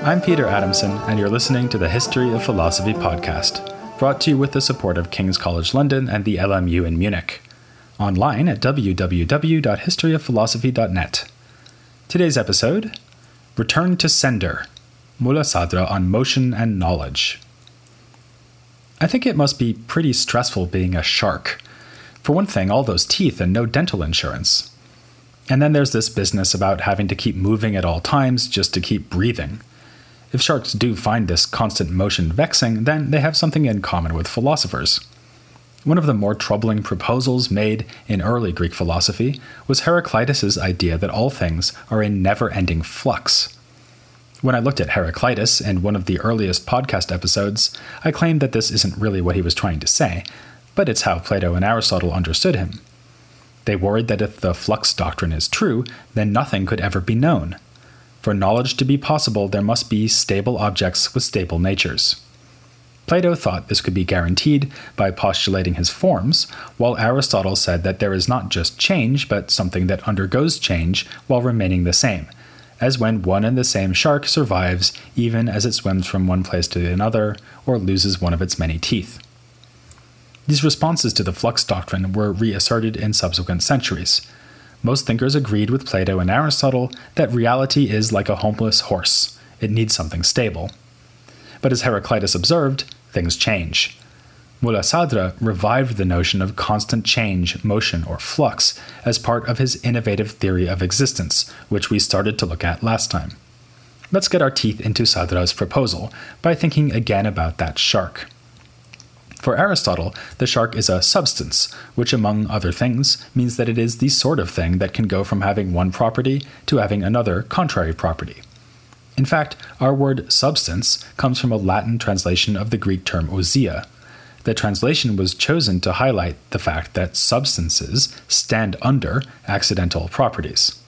I'm Peter Adamson, and you're listening to the History of Philosophy podcast, brought to you with the support of King's College London and the LMU in Munich. Online at www.historyofphilosophy.net. Today's episode, Return to Sender, Mullā Ṣadrā on Motion and Knowledge. I think it must be pretty stressful being a shark. For one thing, all those teeth and no dental insurance. And then there's this business about having to keep moving at all times just to keep breathing. If sharks do find this constant motion vexing, then they have something in common with philosophers. One of the more troubling proposals made in early Greek philosophy was Heraclitus' idea that all things are in never-ending flux. When I looked at Heraclitus in one of the earliest podcast episodes, I claimed that this isn't really what he was trying to say, but it's how Plato and Aristotle understood him. They worried that if the flux doctrine is true, then nothing could ever be known. For knowledge to be possible, there must be stable objects with stable natures. Plato thought this could be guaranteed by postulating his forms, while Aristotle said that there is not just change, but something that undergoes change while remaining the same, as when one and the same shark survives even as it swims from one place to another or loses one of its many teeth. These responses to the flux doctrine were reasserted in subsequent centuries. Most thinkers agreed with Plato and Aristotle that reality is like a homeless horse. It needs something stable. But as Heraclitus observed, things change. Mullā Ṣadrā revived the notion of constant change, motion, or flux as part of his innovative theory of existence, which we started to look at last time. Let's get our teeth into Ṣadra's proposal by thinking again about that shark. For Aristotle, the shark is a substance, which among other things means that it is the sort of thing that can go from having one property to having another contrary property. In fact, our word substance comes from a Latin translation of the Greek term ousia. The translation was chosen to highlight the fact that substances stand under accidental properties.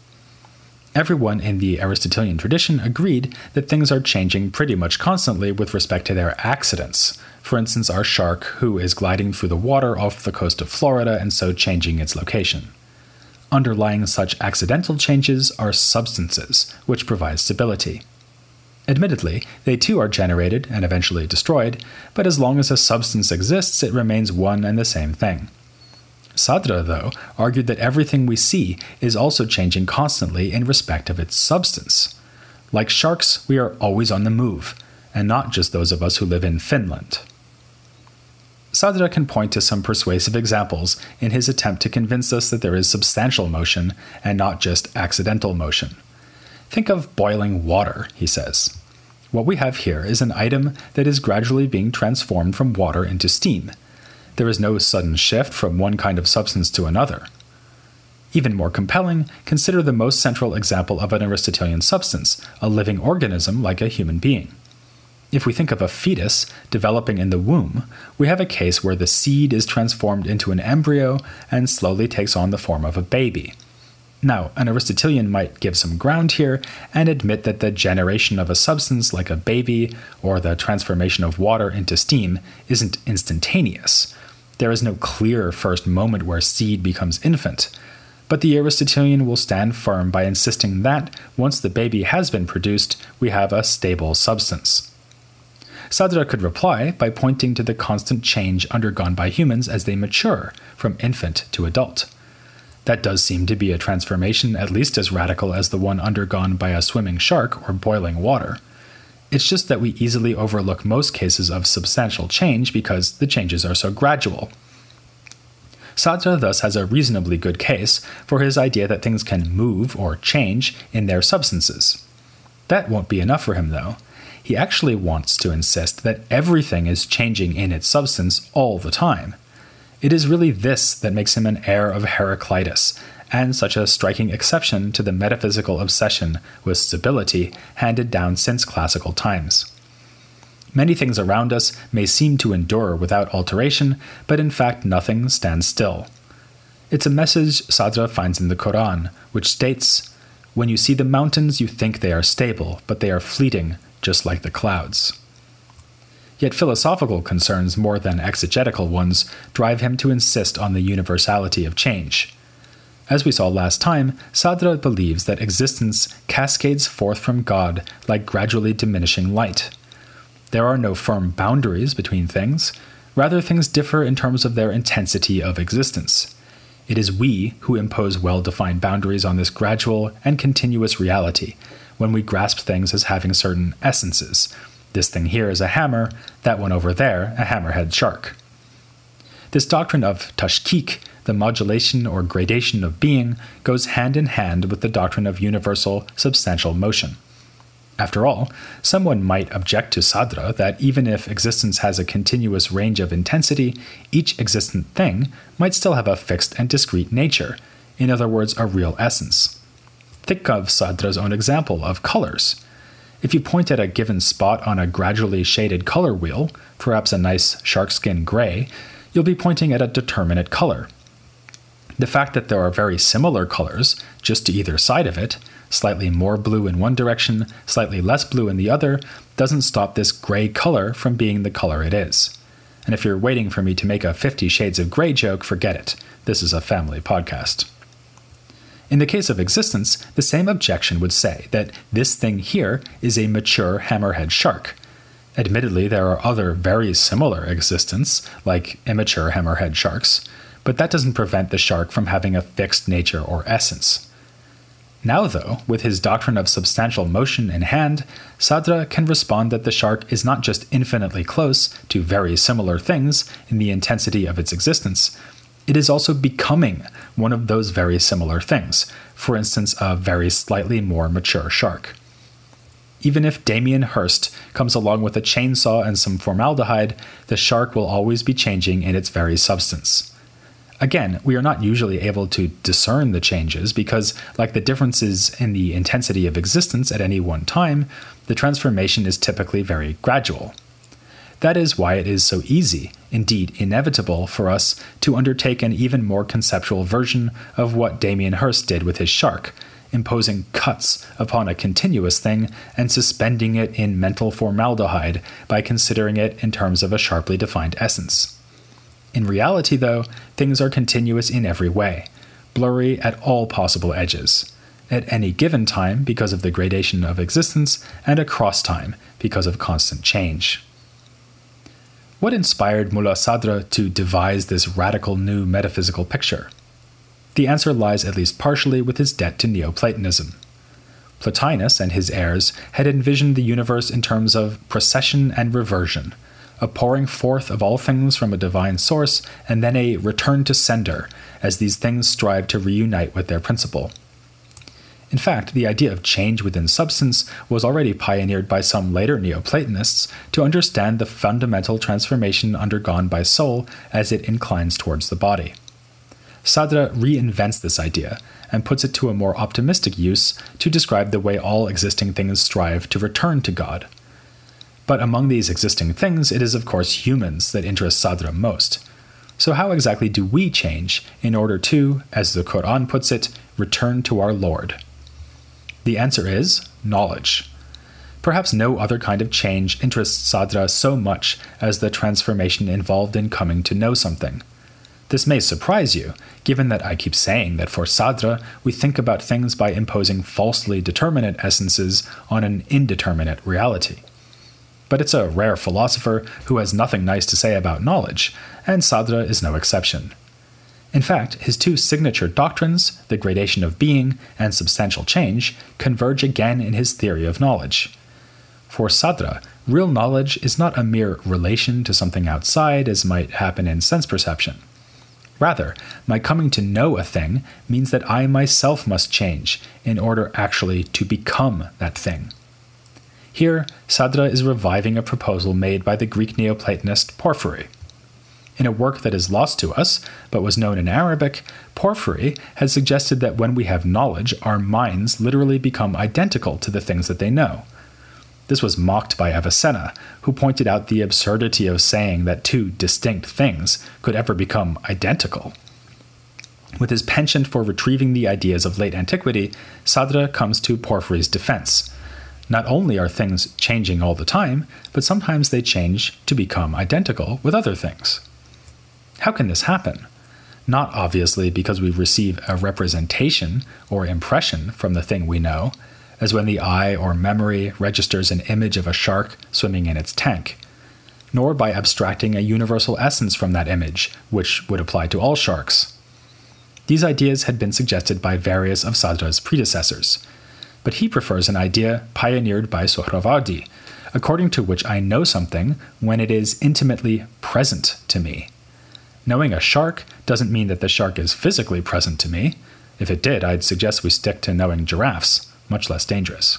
Everyone in the Aristotelian tradition agreed that things are changing pretty much constantly with respect to their accidents. For instance, our shark, who is gliding through the water off the coast of Florida and so changing its location. Underlying such accidental changes are substances, which provide stability. Admittedly, they too are generated and eventually destroyed, but as long as a substance exists, it remains one and the same thing. Sadra, though, argued that everything we see is also changing constantly in respect of its substance. Like sharks, we are always on the move, and not just those of us who live in Finland. Sadra can point to some persuasive examples in his attempt to convince us that there is substantial motion and not just accidental motion. Think of boiling water, he says. What we have here is an item that is gradually being transformed from water into steam. There is no sudden shift from one kind of substance to another. Even more compelling, consider the most central example of an Aristotelian substance, a living organism like a human being. If we think of a fetus developing in the womb, we have a case where the seed is transformed into an embryo and slowly takes on the form of a baby. Now, an Aristotelian might give some ground here and admit that the generation of a substance like a baby or the transformation of water into steam isn't instantaneous. There is no clear first moment where seed becomes infant. But the Aristotelian will stand firm by insisting that, once the baby has been produced, we have a stable substance. Sadra could reply by pointing to the constant change undergone by humans as they mature, from infant to adult. That does seem to be a transformation at least as radical as the one undergone by a swimming shark or boiling water. It's just that we easily overlook most cases of substantial change because the changes are so gradual. Sadra thus has a reasonably good case for his idea that things can move or change in their substances. That won't be enough for him, though. He actually wants to insist that everything is changing in its substance all the time. It is really this that makes him an heir of Heraclitus, and such a striking exception to the metaphysical obsession with stability handed down since classical times. Many things around us may seem to endure without alteration, but in fact nothing stands still. It's a message Sadra finds in the Quran, which states, "When you see the mountains, you think they are stable, but they are fleeting, just like the clouds." Yet philosophical concerns more than exegetical ones drive him to insist on the universality of change. As we saw last time, Sadra believes that existence cascades forth from God like gradually diminishing light. There are no firm boundaries between things. Rather, things differ in terms of their intensity of existence. It is we who impose well-defined boundaries on this gradual and continuous reality when we grasp things as having certain essences. This thing here is a hammer, that one over there a hammerhead shark. This doctrine of tashkik, the modulation or gradation of being, goes hand in hand with the doctrine of universal substantial motion. After all, someone might object to Sadra that even if existence has a continuous range of intensity, each existent thing might still have a fixed and discrete nature, in other words, a real essence. Think of Sadra's own example of colors. If you point at a given spot on a gradually shaded color wheel, perhaps a nice sharkskin gray, you'll be pointing at a determinate color. The fact that there are very similar colors just to either side of it, slightly more blue in one direction, slightly less blue in the other, doesn't stop this gray color from being the color it is. And if you're waiting for me to make a 50 Shades of Grey joke, forget it. This is a family podcast. In the case of existence, the same objection would say that this thing here is a mature hammerhead shark. Admittedly, there are other very similar existents, like immature hammerhead sharks, but that doesn't prevent the shark from having a fixed nature or essence. Now, though, with his doctrine of substantial motion in hand, Sadra can respond that the shark is not just infinitely close to very similar things in the intensity of its existence, it is also becoming one of those very similar things, for instance, a very slightly more mature shark. Even if Damien Hirst comes along with a chainsaw and some formaldehyde, the shark will always be changing in its very substance. Again, we are not usually able to discern the changes because, like the differences in the intensity of existence at any one time, the transformation is typically very gradual. That is why it is so easy, indeed inevitable, for us to undertake an even more conceptual version of what Damien Hirst did with his shark, imposing cuts upon a continuous thing and suspending it in mental formaldehyde by considering it in terms of a sharply defined essence. In reality, though, things are continuous in every way, blurry at all possible edges, at any given time because of the gradation of existence, and across time because of constant change. What inspired Mullā Ṣadrā to devise this radical new metaphysical picture? The answer lies at least partially with his debt to Neoplatonism. Plotinus and his heirs had envisioned the universe in terms of procession and reversion, a pouring forth of all things from a divine source, and then a return to sender, as these things strive to reunite with their principle. In fact, the idea of change within substance was already pioneered by some later Neoplatonists to understand the fundamental transformation undergone by soul as it inclines towards the body. Sadra reinvents this idea and puts it to a more optimistic use to describe the way all existing things strive to return to God. But among these existing things, it is of course humans that interest Sadra most. So how exactly do we change in order to, as the Quran puts it, return to our Lord? The answer is knowledge. Perhaps no other kind of change interests Sadra so much as the transformation involved in coming to know something. This may surprise you, given that I keep saying that for Sadra, we think about things by imposing falsely determinate essences on an indeterminate reality. But it's a rare philosopher who has nothing nice to say about knowledge, and Sadra is no exception. In fact, his two signature doctrines, the gradation of being and substantial change, converge again in his theory of knowledge. For Sadra, real knowledge is not a mere relation to something outside as might happen in sense perception. Rather, my coming to know a thing means that I myself must change in order actually to become that thing. Here, Sadra is reviving a proposal made by the Greek Neoplatonist Porphyry. In a work that is lost to us, but was known in Arabic, Porphyry had suggested that when we have knowledge, our minds literally become identical to the things that they know. This was mocked by Avicenna, who pointed out the absurdity of saying that two distinct things could ever become identical. With his penchant for retrieving the ideas of late antiquity, Sadra comes to Porphyry's defense. Not only are things changing all the time, but sometimes they change to become identical with other things. How can this happen? not obviously because we receive a representation or impression from the thing we know, as when the eye or memory registers an image of a shark swimming in its tank, nor by abstracting a universal essence from that image, which would apply to all sharks. These ideas had been suggested by various of Sadra's predecessors, but he prefers an idea pioneered by Suhrawardi, according to which I know something when it is intimately present to me. Knowing a shark doesn't mean that the shark is physically present to me. If it did, I'd suggest we stick to knowing giraffes, much less dangerous.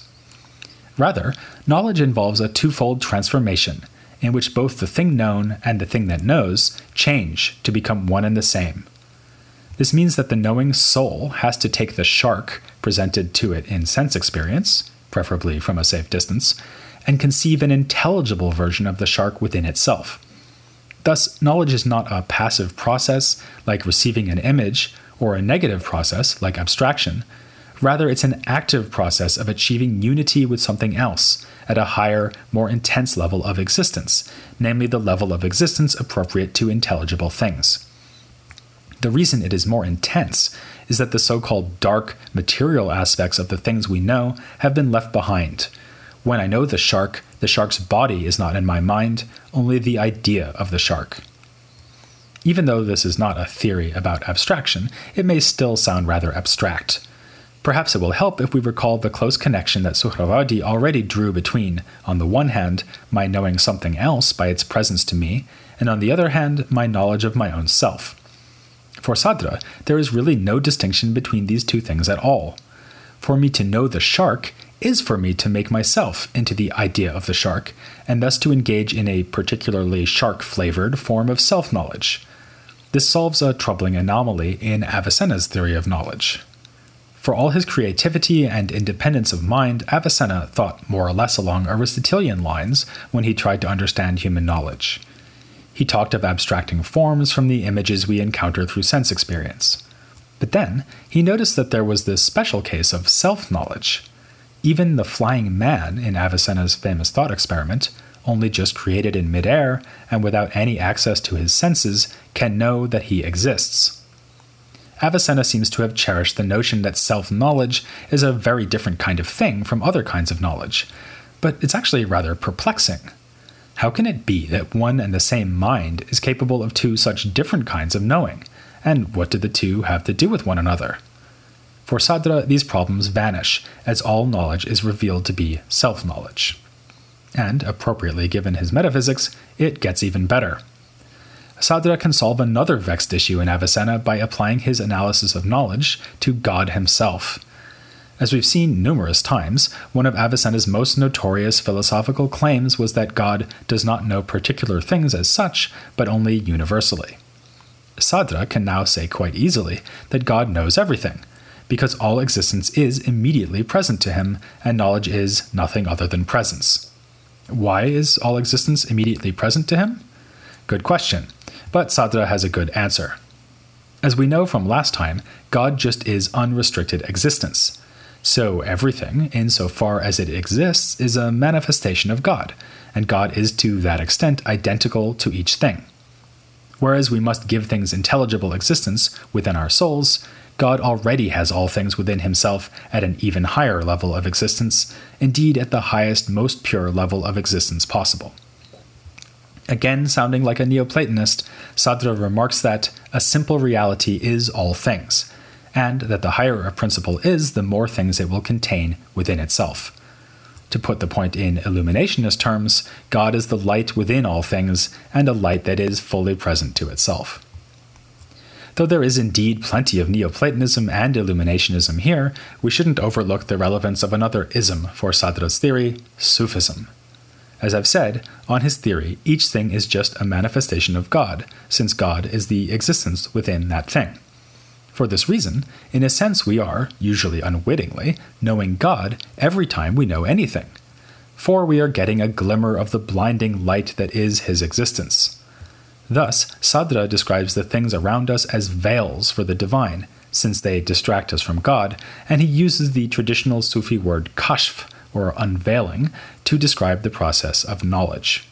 Rather, knowledge involves a twofold transformation, in which both the thing known and the thing that knows change to become one and the same. This means that the knowing soul has to take the shark presented to it in sense experience, preferably from a safe distance, and conceive an intelligible version of the shark within itself. Thus, knowledge is not a passive process like receiving an image, or a negative process like abstraction. Rather, it's an active process of achieving unity with something else at a higher, more intense level of existence, namely the level of existence appropriate to intelligible things. The reason it is more intense is that the so-called dark, material aspects of the things we know have been left behind. When I know the shark's body is not in my mind, only the idea of the shark. Even though this is not a theory about abstraction, it may still sound rather abstract. Perhaps it will help if we recall the close connection that Suhrawardi already drew between, on the one hand, my knowing something else by its presence to me, and on the other hand, my knowledge of my own self. For Sadra, there is really no distinction between these two things at all. For me to know the shark is for me to make myself into the idea of the shark, and thus to engage in a particularly shark-flavored form of self-knowledge. This solves a troubling anomaly in Avicenna's theory of knowledge. For all his creativity and independence of mind, Avicenna thought more or less along Aristotelian lines when he tried to understand human knowledge. He talked of abstracting forms from the images we encounter through sense experience. But then, he noticed that there was this special case of self-knowledge. Even the flying man in Avicenna's famous thought experiment, only just created in midair and without any access to his senses, can know that he exists. Avicenna seems to have cherished the notion that self-knowledge is a very different kind of thing from other kinds of knowledge, but it's actually rather perplexing. How can it be that one and the same mind is capable of two such different kinds of knowing, and what do the two have to do with one another? For Sadra, these problems vanish, as all knowledge is revealed to be self-knowledge. And, appropriately given his metaphysics, it gets even better. Sadra can solve another vexed issue in Avicenna by applying his analysis of knowledge to God himself. As we've seen numerous times, one of Avicenna's most notorious philosophical claims was that God does not know particular things as such, but only universally. Sadra can now say quite easily that God knows everything, because all existence is immediately present to him, and knowledge is nothing other than presence. Why is all existence immediately present to him? Good question, but Sadra has a good answer. As we know from last time, God just is unrestricted existence. So everything, insofar as it exists, is a manifestation of God, and God is to that extent identical to each thing. Whereas we must give things intelligible existence within our souls, God already has all things within himself at an even higher level of existence, indeed at the highest, most pure level of existence possible. Again, sounding like a Neoplatonist, Sadra remarks that a simple reality is all things, and that the higher a principle is, the more things it will contain within itself. To put the point in illuminationist terms, God is the light within all things, and a light that is fully present to itself. Though there is indeed plenty of Neoplatonism and Illuminationism here, we shouldn't overlook the relevance of another ism for Sadra's theory, Sufism. As I've said, on his theory, each thing is just a manifestation of God, since God is the existence within that thing. For this reason, in a sense we are, usually unwittingly, knowing God every time we know anything. For we are getting a glimmer of the blinding light that is his existence. Thus, Sadra describes the things around us as veils for the divine, since they distract us from God, and he uses the traditional Sufi word kashf, or unveiling, to describe the process of knowledge.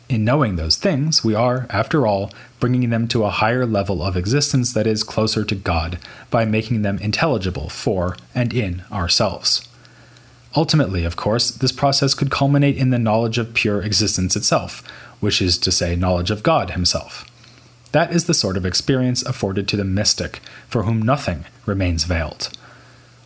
In knowing those things, we are, after all, bringing them to a higher level of existence that is closer to God by making them intelligible for and in ourselves. Ultimately, of course, this process could culminate in the knowledge of pure existence itself, which is to say, knowledge of God himself. That is the sort of experience afforded to the mystic, for whom nothing remains veiled.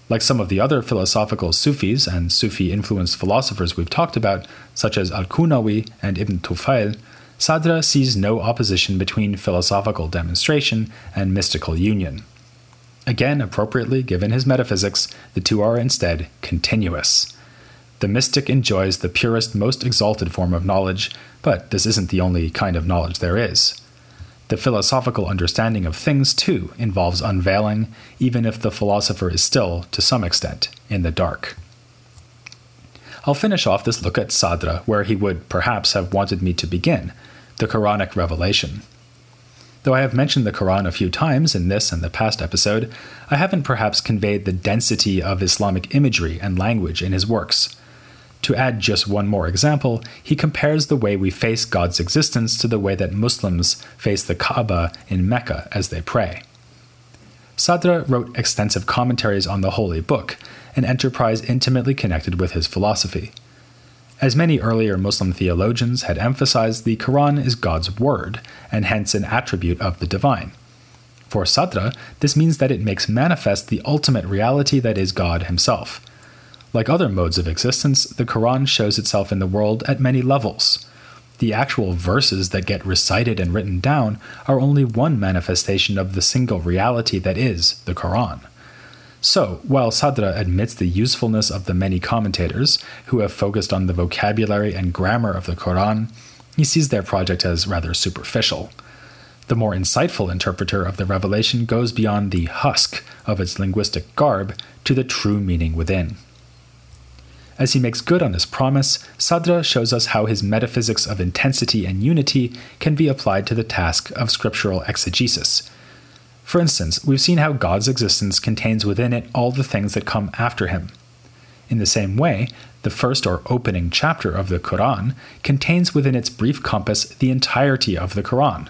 Like some of the other philosophical Sufis and Sufi-influenced philosophers we've talked about, such as Al-Qunawi and Ibn Tufayl, Sadra sees no opposition between philosophical demonstration and mystical union. Again, appropriately given his metaphysics, the two are instead continuous. The mystic enjoys the purest, most exalted form of knowledge, but this isn't the only kind of knowledge there is. The philosophical understanding of things, too, involves unveiling, even if the philosopher is still, to some extent, in the dark. I'll finish off this look at Sadra where he would perhaps have wanted me to begin, the Quranic revelation. Though I have mentioned the Quran a few times in this and the past episode, I haven't perhaps conveyed the density of Islamic imagery and language in his works. To add just one more example, he compares the way we face God's existence to the way that Muslims face the Kaaba in Mecca as they pray. Sadra wrote extensive commentaries on the Holy Book, an enterprise intimately connected with his philosophy. As many earlier Muslim theologians had emphasized, the Quran is God's word, and hence an attribute of the divine. For Sadra, this means that it makes manifest the ultimate reality that is God himself. Like other modes of existence, the Quran shows itself in the world at many levels. The actual verses that get recited and written down are only one manifestation of the single reality that is the Quran. So, while Sadra admits the usefulness of the many commentators who have focused on the vocabulary and grammar of the Quran, he sees their project as rather superficial. The more insightful interpreter of the revelation goes beyond the husk of its linguistic garb to the true meaning within. As he makes good on this promise, Sadra shows us how his metaphysics of intensity and unity can be applied to the task of scriptural exegesis. For instance, we've seen how God's existence contains within it all the things that come after him. In the same way, the first or opening chapter of the Quran contains within its brief compass the entirety of the Quran.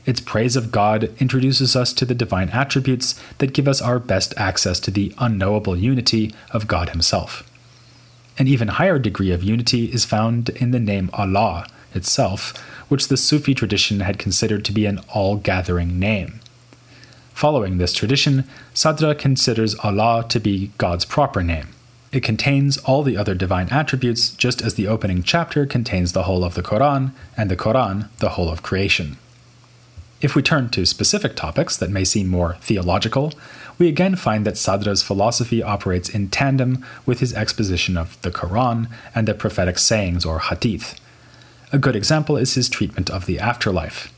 Its praise of God introduces us to the divine attributes that give us our best access to the unknowable unity of God himself. An even higher degree of unity is found in the name Allah itself, which the Sufi tradition had considered to be an all-gathering name. Following this tradition, Sadra considers Allah to be God's proper name. It contains all the other divine attributes, just as the opening chapter contains the whole of the Quran, and the Quran the whole of creation. If we turn to specific topics that may seem more theological, we again find that Sadra's philosophy operates in tandem with his exposition of the Quran and the prophetic sayings or hadith. A good example is his treatment of the afterlife.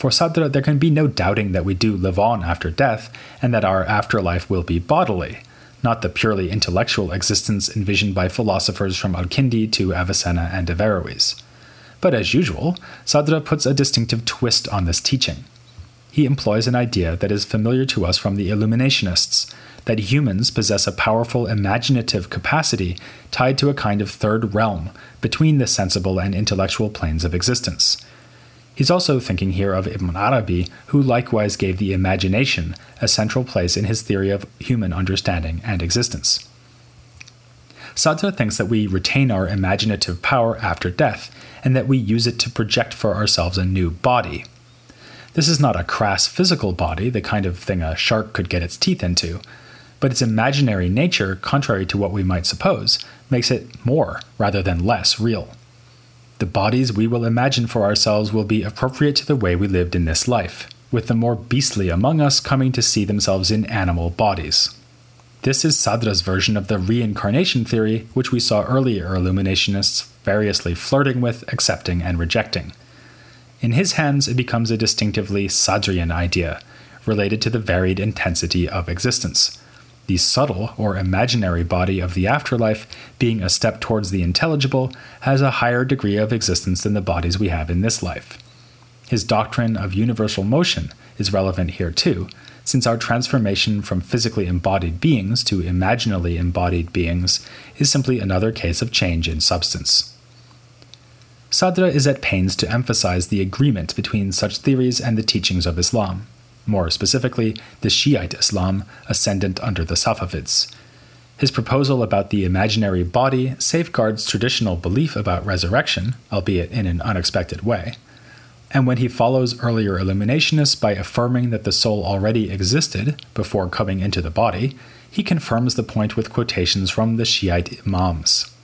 For Sadra, there can be no doubting that we do live on after death, and that our afterlife will be bodily, not the purely intellectual existence envisioned by philosophers from Al-Kindi to Avicenna and Averroes. But as usual, Sadra puts a distinctive twist on this teaching. He employs an idea that is familiar to us from the Illuminationists, that humans possess a powerful imaginative capacity tied to a kind of third realm between the sensible and intellectual planes of existence. He's also thinking here of Ibn Arabi, who likewise gave the imagination a central place in his theory of human understanding and existence. Sadra thinks that we retain our imaginative power after death, and that we use it to project for ourselves a new body. This is not a crass physical body, the kind of thing a shark could get its teeth into, but its imaginary nature, contrary to what we might suppose, makes it more rather than less real. The bodies we will imagine for ourselves will be appropriate to the way we lived in this life, with the more beastly among us coming to see themselves in animal bodies. This is Sadra's version of the reincarnation theory, which we saw earlier Illuminationists variously flirting with, accepting, and rejecting. In his hands, it becomes a distinctively Sadrian idea, related to the varied intensity of existence. The subtle or imaginary body of the afterlife, being a step towards the intelligible, has a higher degree of existence than the bodies we have in this life. His doctrine of universal motion is relevant here too, since our transformation from physically embodied beings to imaginally embodied beings is simply another case of change in substance. Sadra is at pains to emphasize the agreement between such theories and the teachings of Islam, more specifically the Shiite Islam ascendant under the Safavids. His proposal about the imaginary body safeguards traditional belief about resurrection, albeit in an unexpected way. And when he follows earlier illuminationists by affirming that the soul already existed before coming into the body, he confirms the point with quotations from the Shiite Imams.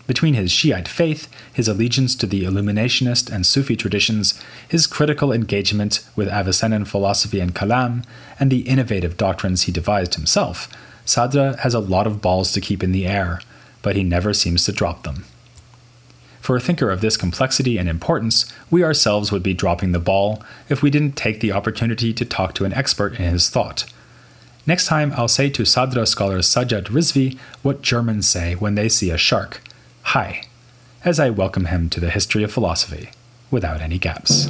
Between his Shiite faith, his allegiance to the Illuminationist and Sufi traditions, his critical engagement with Avicennan philosophy and Kalam, and the innovative doctrines he devised himself, Sadra has a lot of balls to keep in the air, but he never seems to drop them. For a thinker of this complexity and importance, we ourselves would be dropping the ball if we didn't take the opportunity to talk to an expert in his thought. Next time, I'll say to Sadra scholar Sajjad Rizvi what Germans say when they see a shark. Hi, as I welcome him to the history of philosophy, without any gaps.